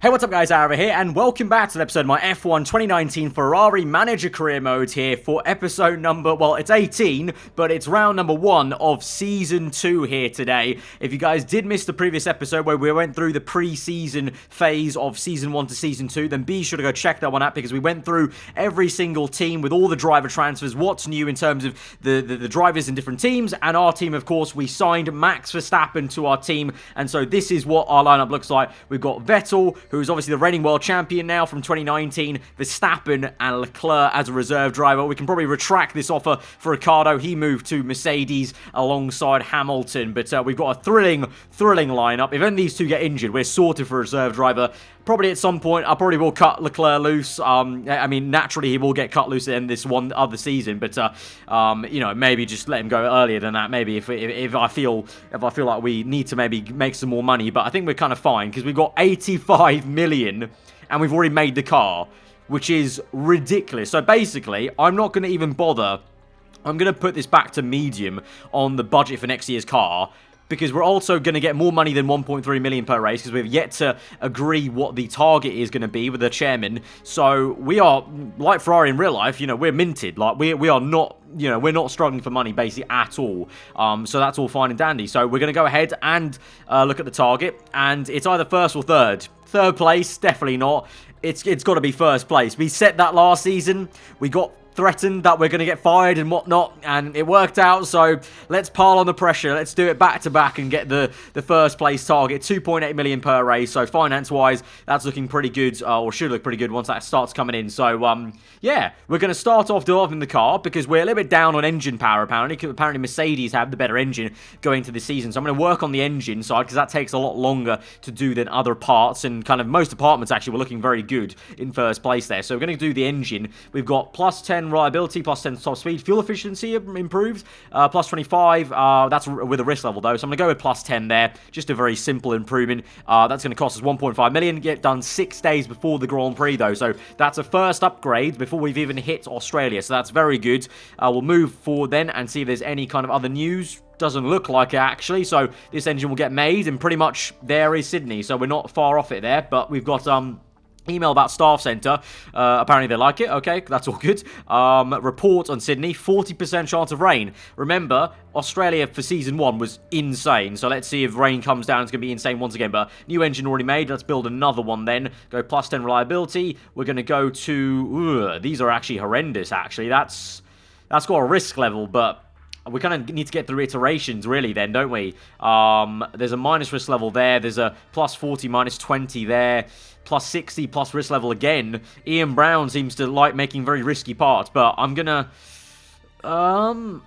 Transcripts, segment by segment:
Hey, what's up guys, aarava here, and welcome back to the episode of my F1 2019 Ferrari Manager Career Mode here for episode number, well, it's 18, but it's round number 1 of Season 2 here today. If you guys did miss the previous episode where we went through the pre-season phase of Season 1 to Season 2, then be sure to go check that one out because we went through every single team with all the driver transfers, what's new in terms of the drivers in different teams, and our team, of course, we signed Max Verstappen to our team, and so this is what our lineup looks like. We've got Vettel, who is obviously the reigning world champion now from 2019, Verstappen and Leclerc as a reserve driver. We can probably retract this offer for Ricciardo. He moved to Mercedes alongside Hamilton, but we've got a thrilling lineup. If any of these two get injured, we're sorted for a reserve driver. Probably at some point, I probably will cut Leclerc loose. I mean, naturally, he will get cut loose in this one other season, but you know, maybe just let him go earlier than that. Maybe if I feel like we need to maybe make some more money, but I think we're kind of fine because we've got 85 million and we've already made the car, which is ridiculous. So basically, I'm not going to even bother. I'm going to put this back to medium on the budget for next year's car, because we're also going to get more money than 1.3 million per race, because we've yet to agree what the target is going to be with the chairman. So we are, like Ferrari in real life, you know, we're minted. Like, we are not, you know, we're not struggling for money, basically, at all. So that's all fine and dandy. So we're going to go ahead and look at the target, and it's either first or third. Third place, definitely not. It's got to be first place. We set that last season. We got threatened that we're going to get fired and whatnot, and it worked out, so let's pile on the pressure. Let's do it back to back and get the first place target. 2.8 million per race, so finance wise that's looking pretty good, or should look pretty good once that starts coming in. So yeah, we're going to start off developing the car because we're a little bit down on engine power apparently, because apparently Mercedes have the better engine going into the season. So I'm going to work on the engine side because that takes a lot longer to do than other parts, and kind of most departments actually were looking very good in first place there. So we're going to do the engine. We've got plus 10 reliability, plus 10 top speed, fuel efficiency improved, plus 25, that's with a risk level though, so I'm going to go with plus 10 there, just a very simple improvement. That's going to cost us 1.5 million, get done 6 days before the Grand Prix though, so that's a first upgrade before we've even hit Australia, so that's very good. We'll move forward then and see if there's any kind of other news. Doesn't look like it actually, so this engine will get made, and pretty much there is Sydney, so we're not far off it there, but we've got email about staff centre. Apparently they like it. Okay, that's all good. Report on Sydney. 40% chance of rain. Remember, Australia for Season 1 was insane. So let's see if rain comes down. It's going to be insane once again. But new engine already made. Let's build another one then. Go plus 10 reliability. We're going to go to... these are actually horrendous, actually. That's got a risk level, but... we kind of need to get through iterations, really, then, don't we? There's a minus risk level there. There's a plus 40, minus 20 there. Plus 60, plus risk level again. Ian Brown seems to like making very risky parts, but I'm gonna... I'm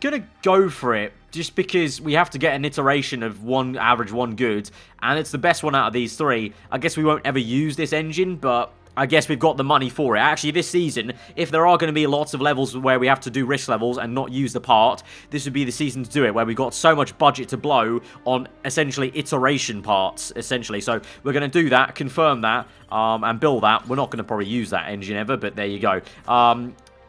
gonna go for it, just because we have to get an iteration of one average, one good, and it's the best one out of these three. I guess we won't ever use this engine, but... I guess we've got the money for it. Actually, this season, if there are going to be lots of levels where we have to do risk levels and not use the part, this would be the season to do it, where we've got so much budget to blow on, essentially, iteration parts, essentially. So, we're going to do that, confirm that, and build that. We're not going to probably use that engine ever, but there you go.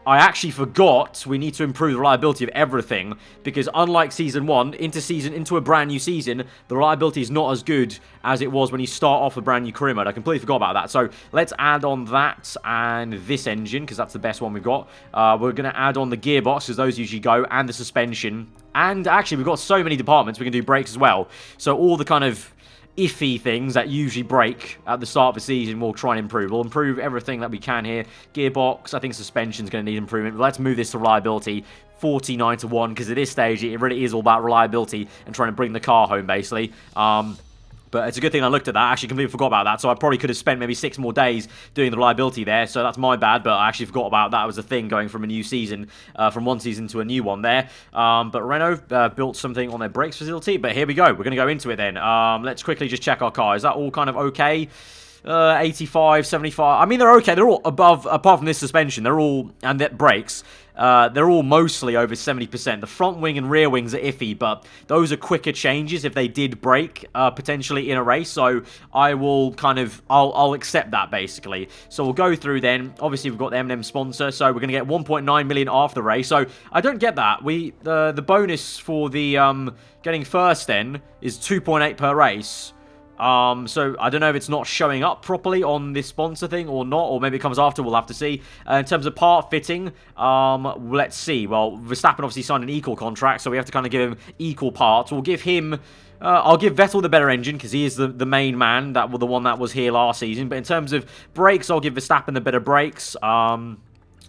I actually forgot we need to improve the reliability of everything, because unlike Season 1, into a brand new season, the reliability is not as good as it was when you start off a brand new career mode. I completely forgot about that. So let's add on that and this engine, because that's the best one we've got. We're going to add on the gearbox, because those usually go, and the suspension. And actually, we've got so many departments. We can do brakes as well. So all the kind of iffy things that usually break at the start of the season, we'll try and improve. We'll improve everything that we can here. Gearbox, I think suspension's going to need improvement. But let's move this to reliability. 49 to 1, because at this stage, it really is all about reliability and trying to bring the car home, basically. But it's a good thing I looked at that. I actually completely forgot about that. So I probably could have spent maybe 6 more days doing the reliability there. So that's my bad. But I actually forgot about that. It was a thing going from a new season, from one season to a new one there. But Renault built something on their brakes facility. But here we go. We're going to go into it then. Let's quickly just check our car. Is that all kind of okay? 85, 75. I mean, they're okay. They're all above, apart from this suspension. They're all, and that brakes. They're all mostly over 70%. The front wing and rear wings are iffy, but those are quicker changes if they did break, potentially in a race. So I will kind of, I'll accept that basically. So we'll go through then. Obviously, we've got the M&M sponsor, so we're going to get 1.9 million after the race. So I don't get that. The bonus for the getting first then is 2.8 per race. So I don't know if it's not showing up properly on this sponsor thing or not, or maybe it comes after, we'll have to see. In terms of part fitting, let's see. Well, Verstappen obviously signed an equal contract, so we have to kind of give him equal parts. We'll give him... I'll give Vettel the better engine, because he is the main man, the one that was here last season. But in terms of brakes, I'll give Verstappen the better brakes.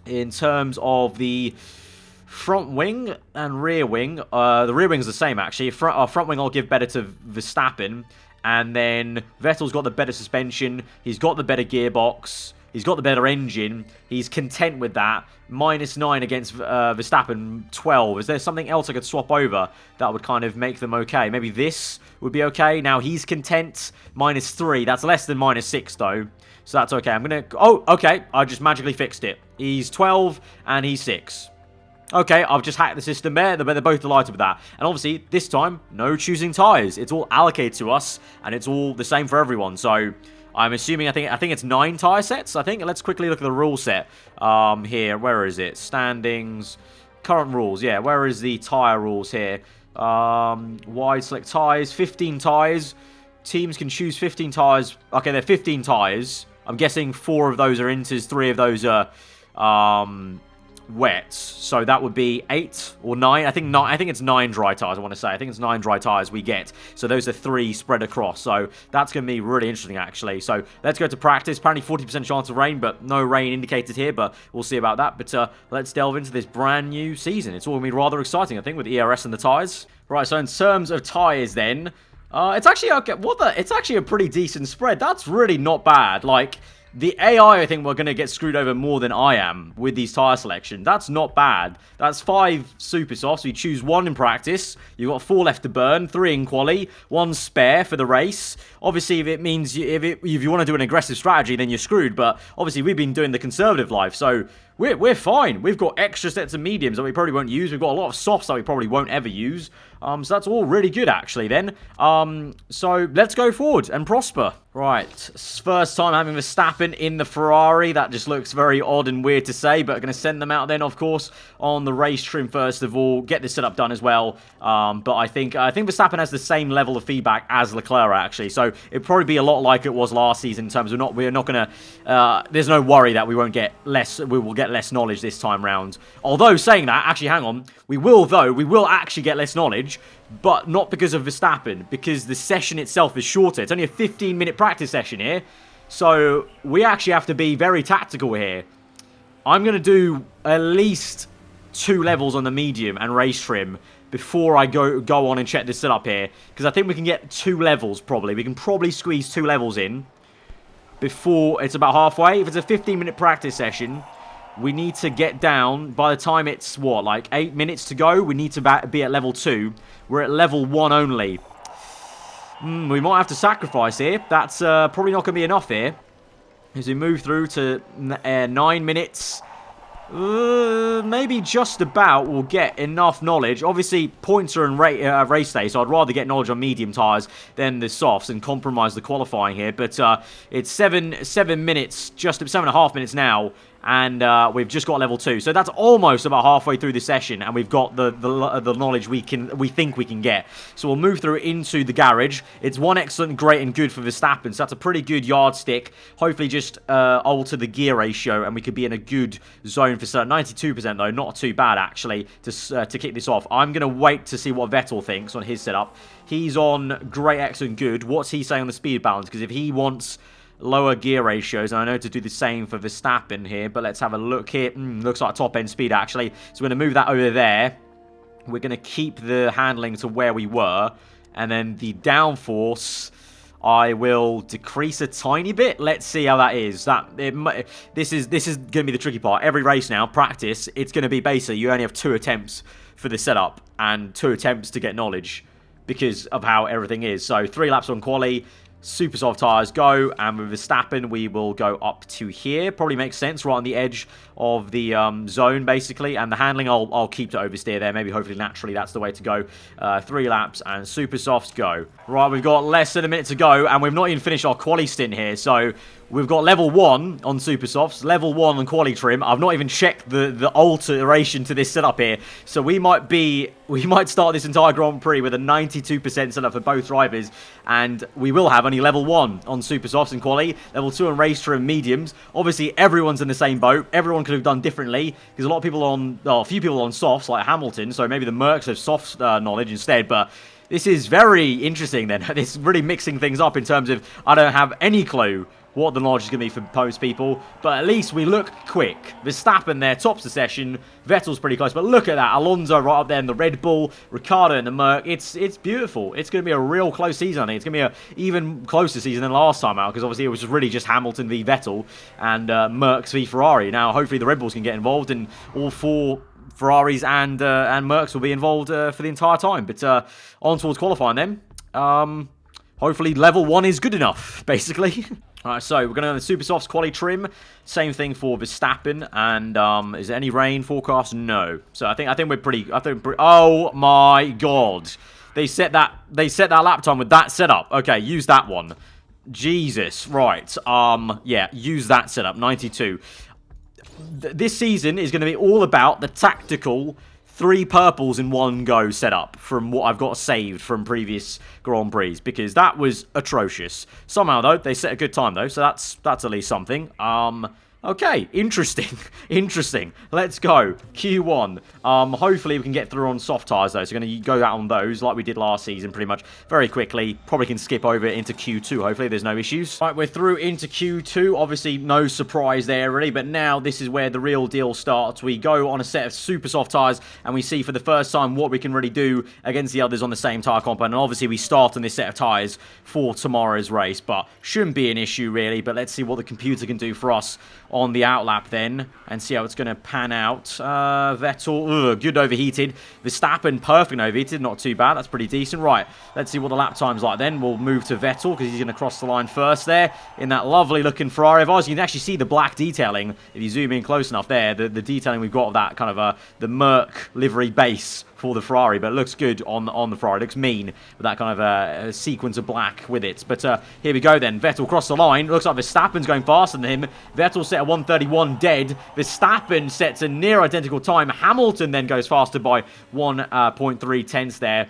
In terms of the... front wing and rear wing, the rear wing's the same actually. Front wing I'll give better to Verstappen, and then Vettel's got the better suspension, he's got the better gearbox, he's got the better engine, he's content with that. -9 against Verstappen, 12. Is there something else I could swap over that would kind of make them okay? Maybe this would be okay. Now he's content, -3. That's less than -6 though, so that's okay. I'm gonna... Oh, okay, I just magically fixed it. He's 12 and he's 6. Okay, I've just hacked the system there. They're both delighted with that. And obviously, this time, no choosing tyres. It's all allocated to us, and it's all the same for everyone. So, I'm assuming, I think it's 9 tyre sets, I think. Let's quickly look at the rule set here. Where is it? Standings, current rules. Yeah, where is the tyre rules here? Wide select tyres, 15 tyres. Teams can choose 15 tyres. Okay, they're 15 tyres. I'm guessing 4 of those are inters, 3 of those are... wets, so that would be 8 or 9. I think it's 9 dry tires. I want to say I think it's 9 dry tires we get, so those are 3 spread across, so that's going to be really interesting actually. So let's go to practice. Apparently 40% chance of rain, but no rain indicated here, but we'll see about that. But let's delve into this brand new season. It's all going to be rather exciting, I think, with ERS and the tires. Right, so in terms of tires then, it's actually okay. It's actually a pretty decent spread. That's really not bad. Like, the AI, I think we're going to get screwed over more than I am with these tyre selection. That's not bad. That's 5 super softs. We choose 1 in practice. You've got 4 left to burn, 3 in quali, 1 spare for the race. Obviously, if it means if you want to do an aggressive strategy, then you're screwed. But obviously, we've been doing the conservative life, so we're fine. We've got extra sets of mediums that we probably won't use. We've got a lot of softs that we probably won't ever use. So that's all really good, actually, then. So let's go forward and prosper. Right, first time having Verstappen in the Ferrari. That just looks very odd and weird to say, but going to send them out then, of course, on the race trim first of all. Get this setup done as well. But I think Verstappen has the same level of feedback as Leclerc, actually. So it'd probably be a lot like it was last season in terms of we're not going to... there's no worry that we will get less knowledge this time round. Although, saying that, actually, hang on. We will actually get less knowledge, but not because of Verstappen, because the session itself is shorter. It's only a 15-minute practice session here, so we actually have to be very tactical here. I'm going to do at least 2 levels on the medium and race trim before I go on and check this setup here, because I think we can get 2 levels probably. We can probably squeeze 2 levels in before it's about halfway. If it's a 15-minute practice session, we need to get down, by the time it's, what, like 8 minutes to go, we need to be at level 2. We're at level 1 only. We might have to sacrifice here. That's probably not going to be enough here. As we move through to 9 minutes. Maybe just about we'll get enough knowledge. Obviously, points are in race day, so I'd rather get knowledge on medium tyres than the softs and compromise the qualifying here. But it's 7 minutes, just 7.5 minutes now. And we've just got level 2, so that's almost about halfway through the session, and we've got the knowledge we think we can get. So we'll move through into the garage. It's 1 excellent, great, and good for Verstappen, so that's a pretty good yardstick. Hopefully, just alter the gear ratio, and we could be in a good zone for 92% though, not too bad actually to kick this off. I'm gonna wait to see what Vettel thinks on his setup. He's on great, excellent, good. What's he saying on the speed balance? Because if he wants lower gear ratios, and I know to do the same for Verstappen here, but let's have a look here. Looks like top end speed actually, so we're going to move that over there. We're going to keep the handling to where we were, and then the downforce I will decrease a tiny bit. Let's see how that is. This is going to be the tricky part. Every race now, practice, it's going to be basically you only have 2 attempts for the setup and 2 attempts to get knowledge because of how everything is. So 3 laps on quali, super soft tyres go, and with Verstappen we will go up to here. Probably makes sense, right on the edge of the zone basically, and the handling I'll keep to oversteer there. Maybe hopefully naturally that's the way to go. 3 laps and super softs go. Right, we've got less than a minute to go, and we've not even finished our quali stint here, so We've got level 1 on Super Softs, level 1 on quali trim. I've not even checked the alteration to this setup here. So we might start this entire Grand Prix with a 92% setup for both drivers. And we will have only level 1 on Super Softs and quali, level 2 on race trim mediums. Obviously, everyone's in the same boat. Everyone could have done differently because a few people on softs like Hamilton. So maybe the Mercs have soft knowledge instead, but this is very interesting then. It's really mixing things up in terms of I don't have any clue what the knowledge is going to be for most people, but at least we look quick. Verstappen there tops the session. Vettel's pretty close, but look at that. Alonso right up there in the Red Bull. Ricciardo in the Merc. It's beautiful. It's going to be a real close season, I think. It's going to be an even closer season than last time out, because obviously it was really just Hamilton v Vettel and Mercs v Ferrari. Now, hopefully the Red Bulls can get involved, and all 4 Ferraris and Mercs will be involved for the entire time. But on towards qualifying then. Hopefully level 1 is good enough, basically. Alright, so we're going to go the Super Softs quali trim. Same thing for Verstappen. And is there any rain forecast? No. So I think we're pretty. Oh my god! They set that lap time with that setup. Okay, use that one. Jesus, right? Yeah, use that setup. 92. This season is going to be all about the tactical 3 purples in one go setup from what I've got saved from previous Grand Prix, because that was atrocious. Somehow, though, they set a good time, though, so that's at least something. Okay, interesting. Interesting. Let's go. Q1. Hopefully we can get through on soft tyres, though. So we're going to go out on those like we did last season, pretty much very quickly. Probably can skip over into Q2. Hopefully there's no issues. Right, we're through into Q2. Obviously, no surprise there, really. But now this is where the real deal starts. We go on a set of super soft tyres, and we see for the first time what we can really do against the others on the same tyre compound. And obviously we start on this set of tyres for tomorrow's race, but shouldn't be an issue, really. But let's see what the computer can do for us on the outlap then, and see how it's going to pan out. Vettel, good overheated. Verstappen, perfect overheated, not too bad. That's pretty decent. Right, let's see what the lap time's like then. We'll move to Vettel, because he's going to cross the line first there, in that lovely looking Ferrari of ours. You can actually see the black detailing, if you zoom in close enough there, the detailing we've got of that kind of, the Merc livery base for the Ferrari, but it looks good on the Ferrari. It looks mean with that kind of sequence of black with it. But here we go then. Vettel crossed the line. Looks like Verstappen's going faster than him. Vettel set a 1:31 dead. Verstappen sets a near identical time. Hamilton then goes faster by 1.3 tenths there.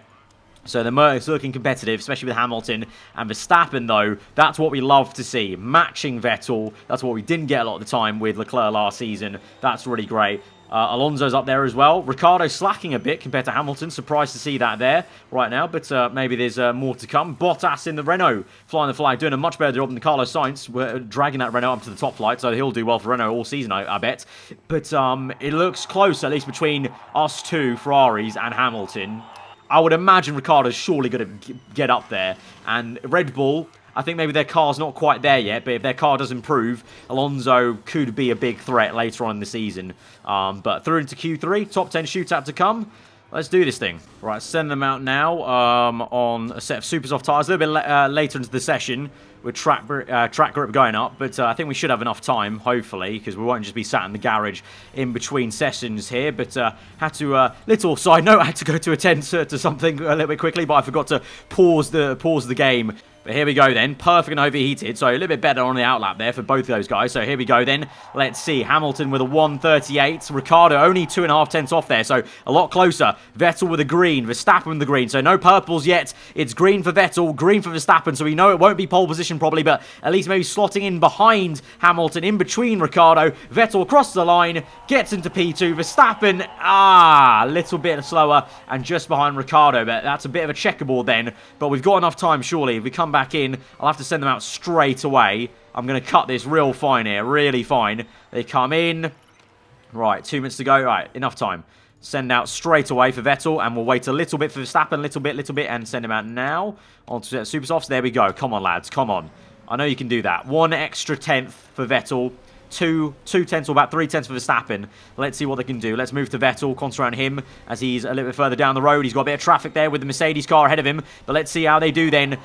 So the Merc is looking competitive, especially with Hamilton and Verstappen, though. That's what we love to see. Matching Vettel. That's what we didn't get a lot of the time with Leclerc last season. That's really great. Alonso's up there as well. Ricciardo slacking a bit compared to Hamilton. Surprised to see that there right now, but maybe there's more to come. Bottas in the Renault, flying the flag, doing a much better job than Carlos Sainz. We're dragging that Renault up to the top flight, so he'll do well for Renault all season, I bet. But it looks close, at least between us two, Ferraris and Hamilton. I would imagine Ricciardo's surely going to get up there. And Red Bull, I think maybe their car's not quite there yet, but if their car does improve, Alonso could be a big threat later on in the season. But through into Q3, top 10 shootout to come. Let's do this thing. Right, send them out now on a set of super soft tyres. A little bit later into the session with track grip going up. But I think we should have enough time, hopefully, because we won't just be sat in the garage in between sessions here. But had to, little side note, I had to go to attend to something a little bit quickly, but I forgot to pause the game. But here we go then, perfect and overheated, so a little bit better on the outlap there for both of those guys. So here we go then, let's see, Hamilton with a 1:38, Ricciardo only 2.5 tenths off there, so a lot closer. Vettel with a green, Verstappen with the green, so no purples yet. It's green for Vettel, green for Verstappen, so we know it won't be pole position probably, but at least maybe slotting in behind Hamilton, in between Ricciardo. Vettel across the line, gets into P2, Verstappen, a little bit slower, and just behind Ricciardo, but that's a bit of a checkerboard then, but we've got enough time surely. If we come back in, I'll have to send them out straight away. I'm going to cut this real fine here, really fine. They come in. Right, 2 minutes to go. Right, enough time. Send out straight away for Vettel, and we'll wait a little bit for Verstappen, little bit, and send him out now. On to Super Softs. There we go. Come on, lads. Come on. I know you can do that. 1 extra tenth for Vettel. 2 tenths or about 3 tenths for Verstappen. Let's see what they can do. Let's move to Vettel, concentrate on him as he's a little bit further down the road. He's got a bit of traffic there with the Mercedes car ahead of him. But let's see how they do then.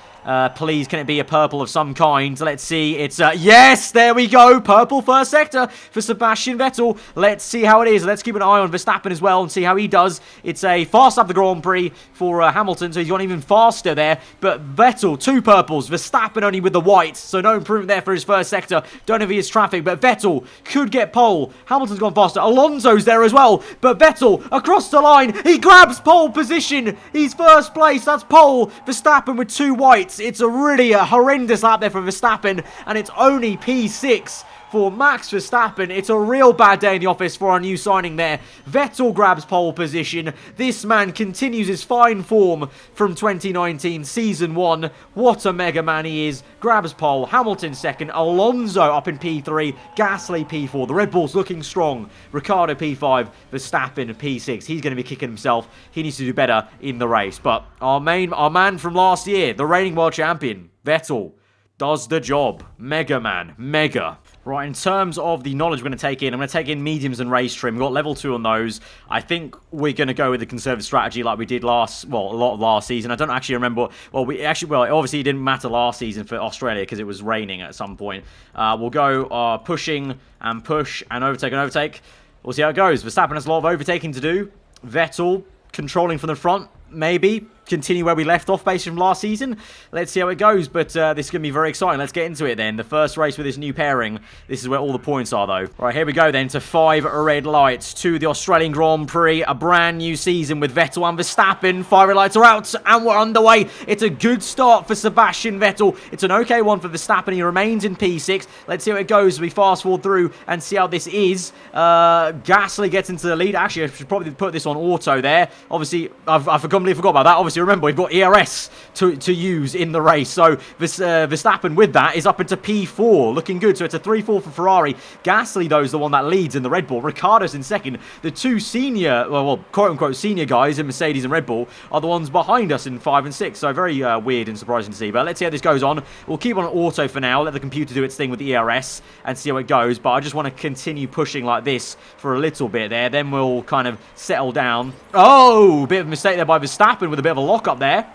Please, can it be a purple of some kind? Let's see. It's, yes, there we go. Purple first sector for Sebastian Vettel. Let's see how it is. Let's keep an eye on Verstappen as well and see how he does. It's a fast up the Grand Prix for Hamilton, so he's gone even faster there. But Vettel, 2 purples. Verstappen only with the white, so no improvement there for his first sector. Don't know if he has traffic, but Vettel could get pole. Hamilton's gone faster. Alonso's there as well, but Vettel across the line. He grabs pole position. He's first place. That's pole. Verstappen with 2 whites. It's a really horrendous lap there for Verstappen, and it's only P6 for Max Verstappen. It's a real bad day in the office for our new signing there. Vettel grabs pole position. This man continues his fine form from 2019 Season 1. What a mega man he is. Grabs pole. Hamilton second. Alonso up in P3. Gasly P4. The Red Bull's looking strong. Ricciardo P5. Verstappen P6. He's going to be kicking himself. He needs to do better in the race. But our man from last year, the reigning world champion, Vettel, does the job. Mega man. Mega. Right, in terms of the knowledge we're going to take in, I'm going to take in mediums and race trim. We've got level 2 on those. I think we're going to go with the conservative strategy like we did a lot of last season. I don't actually remember. It obviously didn't matter last season for Australia because it was raining at some point. We'll go pushing and push and overtake. We'll see how it goes. Verstappen has a lot of overtaking to do. Vettel controlling from the front, maybe. Continue where we left off based from last season. Let's see how it goes, but this is going to be very exciting. Let's get into it then. The first race with this new pairing. This is where all the points are, though. Right, here we go then to 5 red lights to the Australian Grand Prix. A brand new season with Vettel and Verstappen. 5 red lights are out, and we're underway. It's a good start for Sebastian Vettel. It's an okay one for Verstappen. He remains in P6. Let's see how it goes as we fast forward through and see how this is. Gasly gets into the lead. Actually, I should probably put this on auto there. Obviously, I completely forgot about that. Obviously, remember, we've got ERS to use in the race. So Verstappen with that is up into P4. Looking good. So it's a 3-4 for Ferrari. Gasly, though, is the one that leads in the Red Bull. Ricciardo's in second. The 2 senior, well, quote-unquote senior guys in Mercedes and Red Bull are the ones behind us in 5 and 6. So very weird and surprising to see. But let's see how this goes on. We'll keep on auto for now. Let the computer do its thing with the ERS and see how it goes. But I just want to continue pushing like this for a little bit there. Then we'll kind of settle down. Oh, bit of a mistake there by Verstappen with a bit of a lock up there.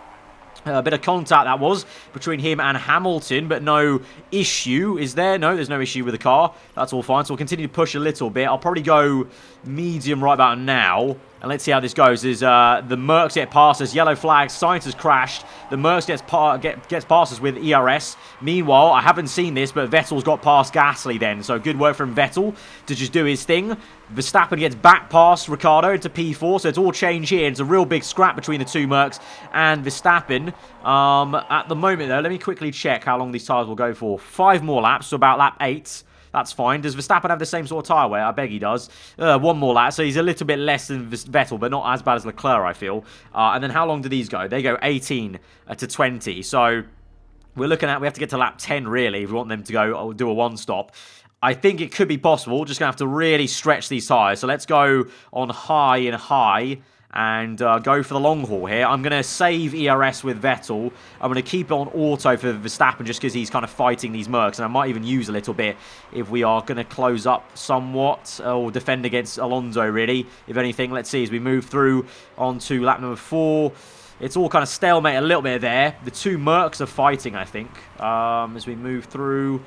A bit of contact that was between him and Hamilton, but no issue, is there? No, there's no issue with the car. That's all fine, so we'll continue to push a little bit. I'll probably go medium right about now. And let's see how this goes. The Mercs get past us. Yellow flag. Science has crashed. The Mercs gets past us with ERS. Meanwhile, I haven't seen this, but Vettel's got past Gasly then. So good work from Vettel to just do his thing. Verstappen gets back past Ricciardo into P4. So it's all change here. It's a real big scrap between the 2 Mercs and Verstappen. At the moment, though, let me quickly check how long these tyres will go for. 5 more laps, so about lap 8. That's fine. Does Verstappen have the same sort of tyre wear? I beg he does. 1 more lap, so he's a little bit less than Vettel, but not as bad as Leclerc, I feel. And then how long do these go? They go 18 to 20. So we're looking at, we have to get to lap 10, really, if we want them to go do a 1-stop. I think it could be possible. Just going to have to really stretch these tyres. So let's go on high and high. And go for the long haul here. I'm going to save ERS with Vettel. I'm going to keep it on auto for Verstappen just because he's kind of fighting these Mercs. And I might even use a little bit if we are going to close up somewhat or defend against Alonso, really. If anything, let's see as we move through onto lap number 4. It's all kind of stalemate a little bit there. The 2 Mercs are fighting, I think, as we move through.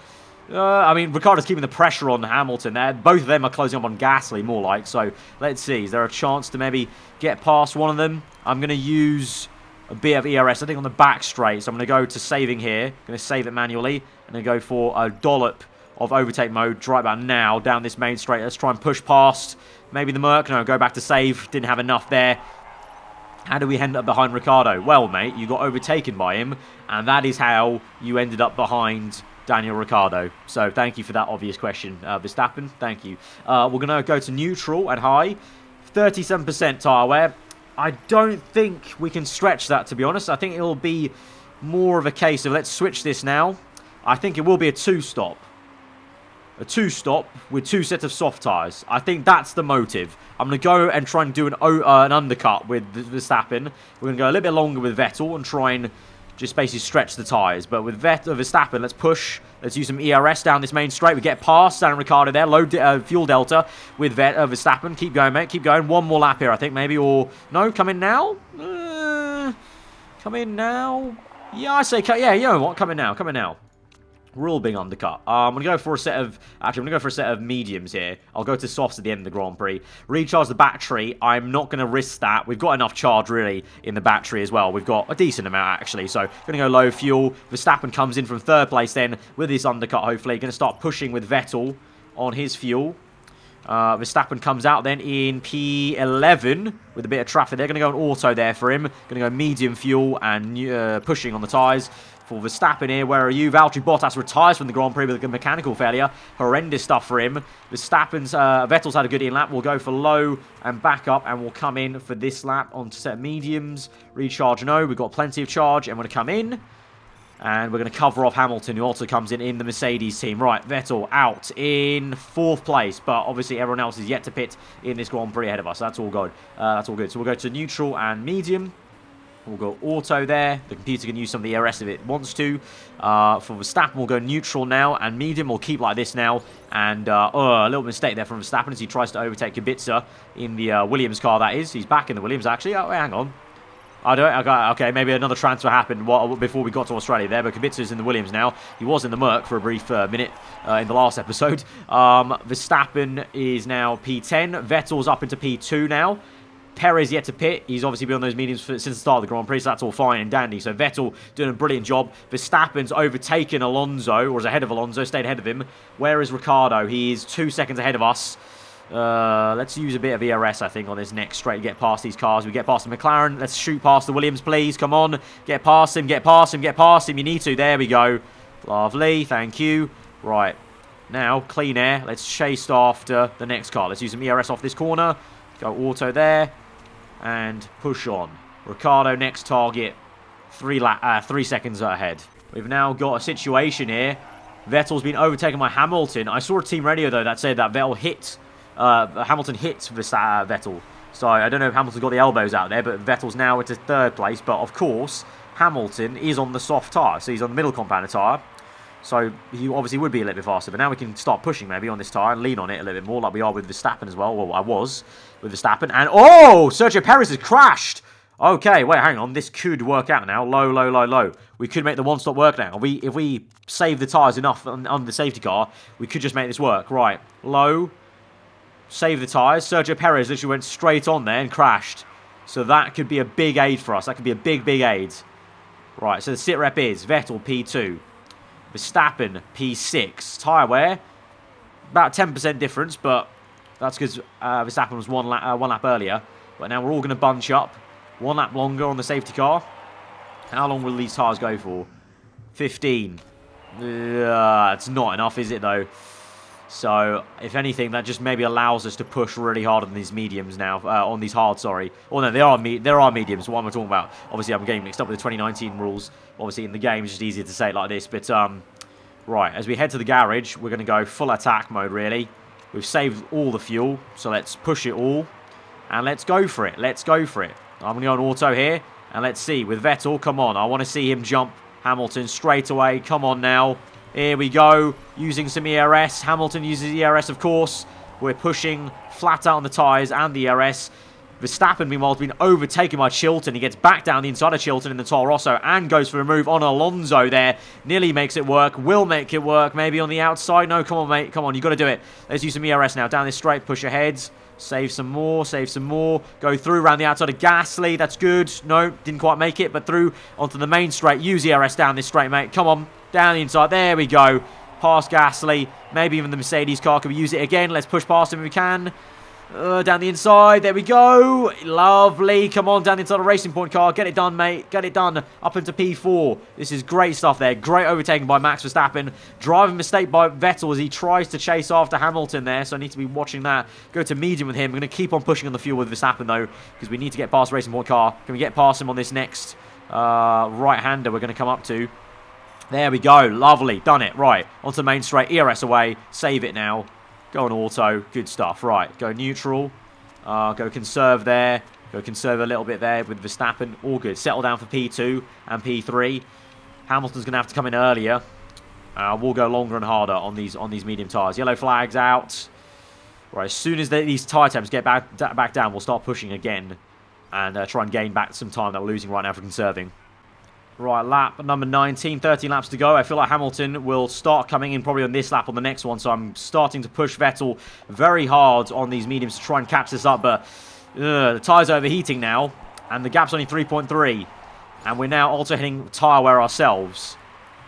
I mean, Ricciardo's keeping the pressure on Hamilton there. Both of them are closing up on Gasly, more like. So, let's see. Is there a chance to maybe get past one of them? I'm going to use a bit of ERS, I think, on the back straight. So, I'm going to go to saving here. I'm going to save it manually. And then go for a dollop of overtake mode right about now down this main straight. Let's try and push past maybe the Merc. No, go back to save. Didn't have enough there. How do we end up behind Ricciardo? Well, mate, you got overtaken by him. And that is how you ended up behind Daniel Ricciardo. So thank you for that obvious question, Verstappen. Thank you. We're going to go to neutral and high. 37% tyre wear. I don't think we can stretch that, to be honest. I think it'll be more of a case of let's switch this now. I think it will be a 2-stop. A 2-stop with 2 sets of soft tyres. I think that's the motive. I'm going to go and try and do an undercut with Verstappen. We're going to go a little bit longer with Vettel and try and just basically stretch the tyres. But with Verstappen, let's push. Let's use some ERS down this main straight. We get past San Ricciardo there. Low fuel delta with Verstappen. Keep going, mate. Keep going. One more lap here, I think, maybe. Or, no, come in now? Come in now? Yeah, I say, yeah, you know what? Come in now. Come in now. Real big undercut. I'm going to go for a set of... Actually, I'm going to go for a set of mediums here. I'll go to softs at the end of the Grand Prix. Recharge the battery. I'm not going to risk that. We've got enough charge, really, in the battery as well. We've got a decent amount, actually. So, going to go low fuel. Verstappen comes in from third place then with this undercut, hopefully. Going to start pushing with Vettel on his fuel. Verstappen comes out then in P11 with a bit of traffic. They're going to go on auto there for him. Going to go medium fuel and pushing on the tyres. For Verstappen here, where are you? Valtteri Bottas retires from the Grand Prix with a mechanical failure. Horrendous stuff for him. Vettel's had a good in lap. We'll go for low and back up, and we'll come in for this lap on set mediums. Recharge, no. We've got plenty of charge, and we're going to come in. And we're going to cover off Hamilton, who also comes in the Mercedes team. Right, Vettel out in 4th place, but obviously everyone else is yet to pit in this Grand Prix ahead of us. That's all good. That's all good. So we'll go to neutral and medium. We'll go auto there. The computer can use some of the ERS if it wants to. For Verstappen, we'll go neutral now. And medium, we'll keep like this now. And a little mistake there from Verstappen as he tries to overtake Kubica in the Williams car, that is. He's back in the Williams, actually. Oh, hang on. Okay, maybe another transfer happened before we got to Australia there. But Kubica's in the Williams now. He was in the Merc for a brief minute in the last episode. Verstappen is now P10. Vettel's up into P2 now. Perez yet to pit. He's obviously been on those mediums since the start of the Grand Prix, so that's all fine and dandy. So Vettel doing a brilliant job. Verstappen's overtaken Alonso, or is ahead of Alonso, stayed ahead of him. Where is Ricciardo? He is 2 seconds ahead of us. Let's use a bit of ERS, I think, on this next straight to get past these cars. We get past the McLaren. Let's shoot past the Williams, please. Come on. Get past him, get past him, get past him. You need to. There we go. Lovely. Thank you. Right. Now, clean air. Let's chase after the next car. Let's use some ERS off this corner. Go auto there. And push on. Ricciardo next target. 3 seconds ahead. We've now got a situation here. Vettel's been overtaken by Hamilton. I saw a team radio, though, that said that Hamilton hit Vettel. So I don't know if Hamilton's got the elbows out there, but Vettel's now into 3rd place. But, of course, Hamilton is on the soft tyre. So he's on the middle compounder tyre. So he obviously would be a little bit faster. But now we can start pushing maybe on this tyre and lean on it a little bit more like we are with Verstappen as well. Well, I was with Verstappen. And, oh! Sergio Perez has crashed! Okay, wait, hang on. This could work out now. Low, low, low, low. We could make the one-stop work now. If we save the tyres enough on the safety car, we could just make this work. Right, low. Save the tyres. Sergio Perez literally went straight on there and crashed. So that could be a big aid for us. That could be a big, big aid. Right, so the sit rep is Vettel P2. Verstappen P6. Tyre wear. About 10% difference, but that's because Verstappen was one lap earlier. But now we're all going to bunch up. 1 lap longer on the safety car. How long will these tyres go for? 15. It's not enough, is it, though? So, if anything, that just maybe allows us to push really hard on these mediums now. On these hard, sorry. Oh, no, there are mediums. What am I talking about? Obviously, I'm getting mixed up with the 2019 rules. Obviously, in the game, it's just easier to say it like this. But, right, as we head to the garage, we're going to go full attack mode, really. We've saved all the fuel, so let's push it all. And let's go for it. Let's go for it. I'm going to go on auto here. And let's see, with Vettel, come on. I want to see him jump Hamilton straight away. Come on now. Here we go, using some ERS. Hamilton uses ERS, of course. We're pushing flat out on the tyres and the ERS. Verstappen, meanwhile, has been overtaken by Chilton. He gets back down the inside of Chilton in the Toro Rosso and goes for a move on Alonso there. Nearly makes it work. Will make it work. Maybe on the outside. No, come on, mate. Come on, you've got to do it. Let's use some ERS now. Down this straight, push ahead. Save some more, save some more. Go through around the outside of Gasly. That's good. No, didn't quite make it, but through onto the main straight. Use ERS down this straight, mate. Come on. Down the inside. There we go. Past Gasly. Maybe even the Mercedes car. Can we use it again? Let's push past him if we can. Down the inside. There we go. Lovely. Come on, down the inside of Racing Point car. Get it done, mate. Get it done. Up into P4. This is great stuff there. Great overtaking by Max Verstappen. Driving mistake by Vettel as he tries to chase after Hamilton there. So I need to be watching that. Go to medium with him. We're going to keep on pushing on the fuel with Verstappen, though, because we need to get past Racing Point car. Can we get past him on this next right-hander we're going to come up to? There we go. Lovely. Done it. Right. Onto the main straight. ERS away. Save it now. Go on auto. Good stuff. Right. Go neutral. Go conserve there. Go conserve a little bit there with Verstappen. All good. Settle down for P2 and P3. Hamilton's going to have to come in earlier. We'll go longer and harder on these medium tyres. Yellow flags out. Right, as soon as these tyre temps get back down, we'll start pushing again. And try and gain back some time that we're losing right now for conserving. Right, lap number 19, 13 laps to go. I feel like Hamilton will start coming in probably on this lap on the next one. So I'm starting to push Vettel very hard on these mediums to try and catch this up. But the tyres are overheating now. And the gap's only 3.3. And we're now also hitting tyre wear ourselves.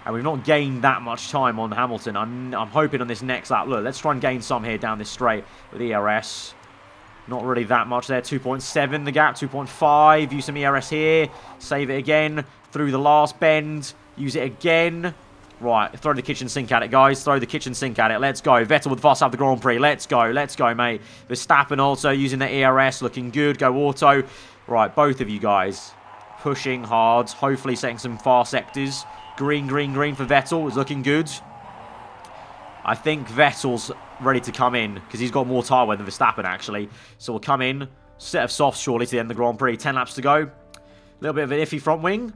And we've not gained that much time on Hamilton. I'm hoping on this next lap. Look, let's try and gain some here down this straight with ERS. Not really that much there. 2.7 the gap, 2.5. Use some ERS here. Save it again. Through the last bend. Use it again. Right, throw the kitchen sink at it, guys. Throw the kitchen sink at it. Let's go. Vettel with fast up the Grand Prix. Let's go. Let's go, mate. Verstappen also using the ERS. Looking good. Go auto. Right, both of you guys. Pushing hard. Hopefully setting some fast sectors. Green, green, green for Vettel. Is looking good. I think Vettel's ready to come in because he's got more tyre wear than Verstappen, actually. So we'll come in. Set of softs, surely, to the end of the Grand Prix. 10 laps to go. A little bit of an iffy front wing.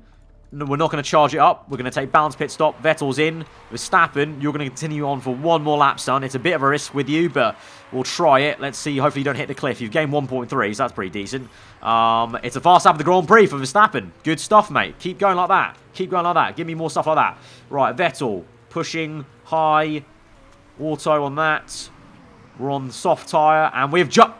No, we're not going to charge it up. We're going to take balance pit stop. Vettel's in. Verstappen, you're going to continue on for one more lap, son. It's a bit of a risk with you, but we'll try it. Let's see. Hopefully you don't hit the cliff. You've gained 1.3, so that's pretty decent. It's a fast lap of the Grand Prix for Verstappen. Good stuff, mate. Keep going like that. Keep going like that. Give me more stuff like that. Right, Vettel pushing high. Auto on that. We're on soft tyre, and we've jumped.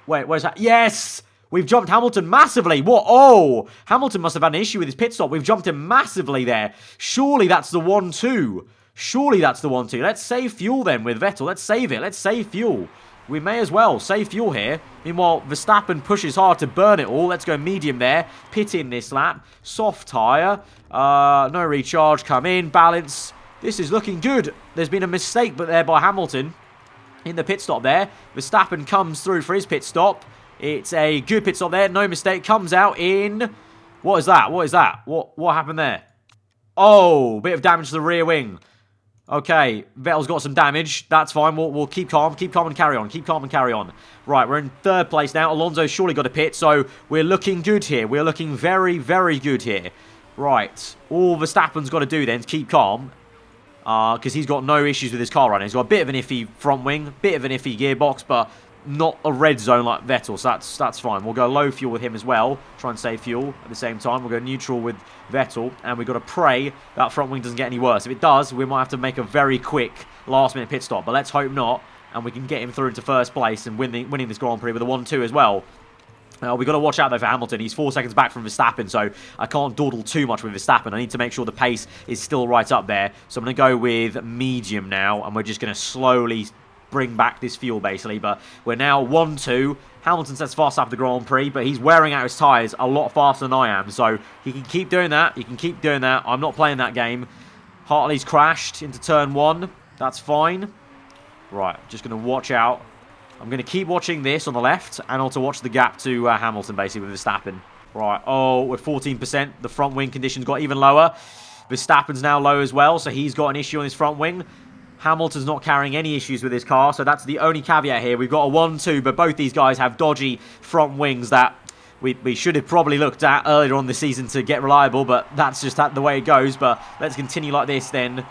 Wait, where's that? Yes! We've jumped Hamilton massively. What? Oh! Hamilton must have had an issue with his pit stop. We've jumped him massively there. Surely that's the 1-2. Surely that's the 1-2. Let's save fuel then with Vettel. Let's save it. Let's save fuel. We may as well save fuel here. Meanwhile, Verstappen pushes hard to burn it all. Let's go medium there. Pit in this lap. Soft tyre. No recharge. Come in. Balance. This is looking good. There's been a mistake but there by Hamilton in the pit stop there. Verstappen comes through for his pit stop. It's a good pit stop there. No mistake. Comes out in... What is that? What is that? What happened there? Oh, bit of damage to the rear wing. Okay, Vettel's got some damage. That's fine. We'll keep calm. Keep calm and carry on. Keep calm and carry on. Right, we're in third place now. Alonso's surely got a pit, so we're looking good here. We're looking very, very good here. Right. All Verstappen's got to do then is keep calm. Because he's got no issues with his car right now. He's got a bit of an iffy front wing, bit of an iffy gearbox, but not a red zone like Vettel, so that's fine. We'll go low fuel with him as well, try and save fuel at the same time. We'll go neutral with Vettel, and we've got to pray that front wing doesn't get any worse. If it does, we might have to make a very quick last-minute pit stop, but let's hope not, and we can get him through into first place and winning this Grand Prix with a 1-2 as well. We've got to watch out, though, for Hamilton. He's 4 seconds back from Verstappen, so I can't dawdle too much with Verstappen. I need to make sure the pace is still right up there. So I'm going to go with medium now, and we're just going to slowly bring back this fuel, basically. But we're now 1-2. Hamilton sets fast after the Grand Prix, but he's wearing out his tyres a lot faster than I am. So he can keep doing that. He can keep doing that. I'm not playing that game. Hartley's crashed into turn 1. That's fine. Right, just going to watch out. I'm going to keep watching this on the left and also watch the gap to Hamilton, basically, with Verstappen. Right, oh, we're 14%. The front wing conditions got even lower. Verstappen's now low as well, so he's got an issue on his front wing. Hamilton's not carrying any issues with his car, so that's the only caveat here. We've got a 1-2, but both these guys have dodgy front wings that we should have probably looked at earlier on the season to get reliable, but that's just the way it goes. But let's continue like this then.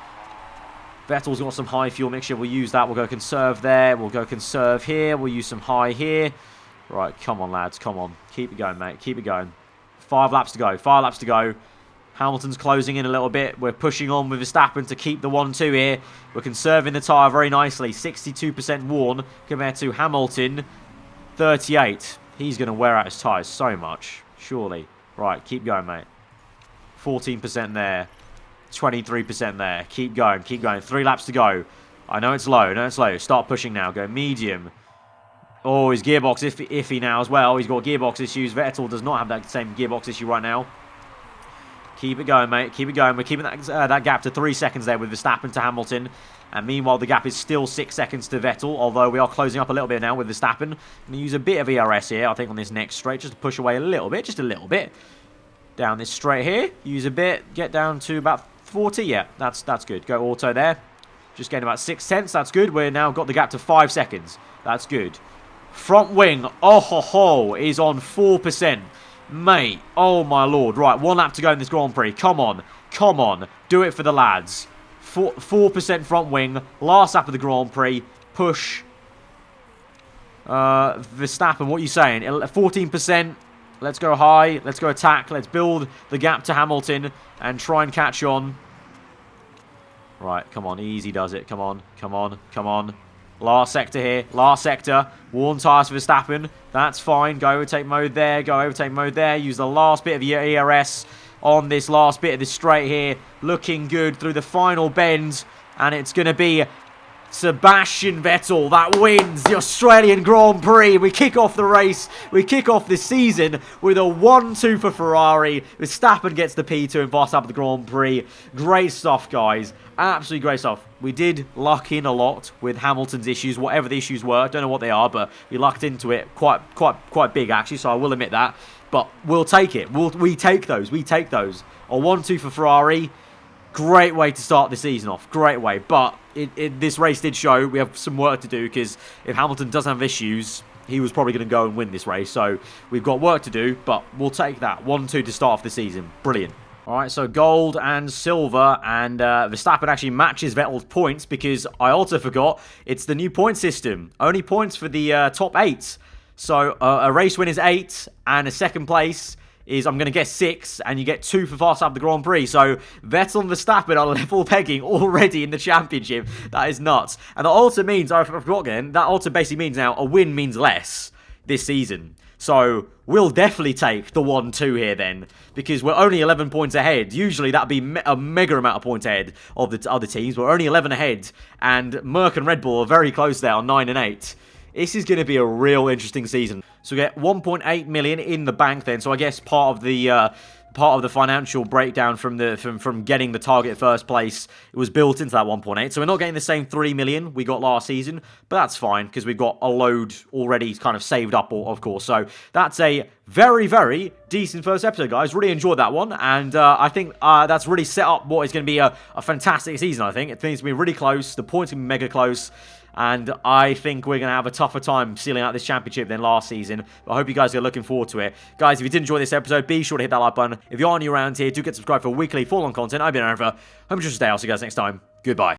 Vettel's got some high fuel mixture. We'll use that. We'll go conserve there. We'll go conserve here. We'll use some high here. Right, come on, lads. Come on. Keep it going, mate. Keep it going. 5 laps to go. 5 laps to go. Hamilton's closing in a little bit. We're pushing on with Verstappen to keep the 1-2 here. We're conserving the tyre very nicely. 62% worn compared to Hamilton. 38. He's going to wear out his tyres so much. Surely. Right, keep going, mate. 14% there. 23% there. Keep going. Keep going. 3 laps to go. I know it's low. I know it's low. Start pushing now. Go medium. Oh, his gearbox iffy now as well. He's got gearbox issues. Vettel does not have that same gearbox issue right now. Keep it going, mate. Keep it going. We're keeping that gap to 3 seconds there with Verstappen to Hamilton. And meanwhile, the gap is still 6 seconds to Vettel, although we are closing up a little bit now with Verstappen. I'm going to use a bit of ERS here, I think, on this next straight, just to push away a little bit, just a little bit. Down this straight here. Use a bit. Get down to about 40. Yeah, that's good. Go auto there. Just getting about 6 tenths. That's good. We're now got the gap to 5 seconds. That's good. Front wing, oh ho ho, is on 4%. Mate, oh my lord. Right, 1 lap to go in this Grand Prix. Come on, come on. Do it for the lads. 4% front wing. Last lap of the Grand Prix. Push. Verstappen, what are you saying? 14%. Let's go high. Let's go attack. Let's build the gap to Hamilton and try and catch on. Right, come on. Easy does it. Come on, come on, come on. Last sector here. Last sector. Warm tyres for Verstappen. That's fine. Go overtake mode there. Go overtake mode there. Use the last bit of your ERS on this last bit of the straight here. Looking good through the final bend. And it's going to be Sebastian Vettel that wins the Australian Grand Prix. We kick off the race. We kick off this season with a 1-2 for Ferrari. Verstappen gets the P2 and Verstappen the Grand Prix. Great stuff, guys. Absolutely great stuff. We did luck in a lot with Hamilton's issues, whatever the issues were. Don't know what they are, but we lucked into it quite big, actually, so I will admit that. But we'll take it. We take those. We take those. A 1-2 for Ferrari. Great way to start the season off. Great way. But this race did show we have some work to do, because if Hamilton doesn't have issues, he was probably going to go and win this race. So we've got work to do, but we'll take that. 1-2 to start off the season. Brilliant. Alright, so gold and silver, and Verstappen actually matches Vettel's points, because I also forgot it's the new point system. Only points for the top 8. So a race win is 8, and a second place is, I'm going to guess, 6, and you get 2 for Verstappen the Grand Prix. So Vettel and Verstappen are level pegging already in the championship. That is nuts. And that also means, I forgot again, that also basically means now a win means less this season. So we'll definitely take the 1-2 here then, because we're only 11 points ahead. Usually that'd be a mega amount of points ahead of the other teams. We're only 11 ahead, and Merck and Red Bull are very close there on 9 and 8. This is going to be a real interesting season. So we get 1.8 million in the bank then. So I guess part of the financial breakdown from getting the target first place, it was built into that 1.8. So we're not getting the same 3 million we got last season, but that's fine, because we've got a load already kind of saved up, of course. So that's a very, very decent first episode, guys. Really enjoyed that one, and I think that's really set up what is going to be a fantastic season, I think. It seems to be really close. The points are going to be mega close. And I think we're going to have a tougher time sealing out this championship than last season. But I hope you guys are looking forward to it. Guys, if you did enjoy this episode, be sure to hit that like button. If you are new around here, do get subscribed for weekly full-on content. I've been Aarava. Hope you enjoyed today. I'll see you guys next time. Goodbye.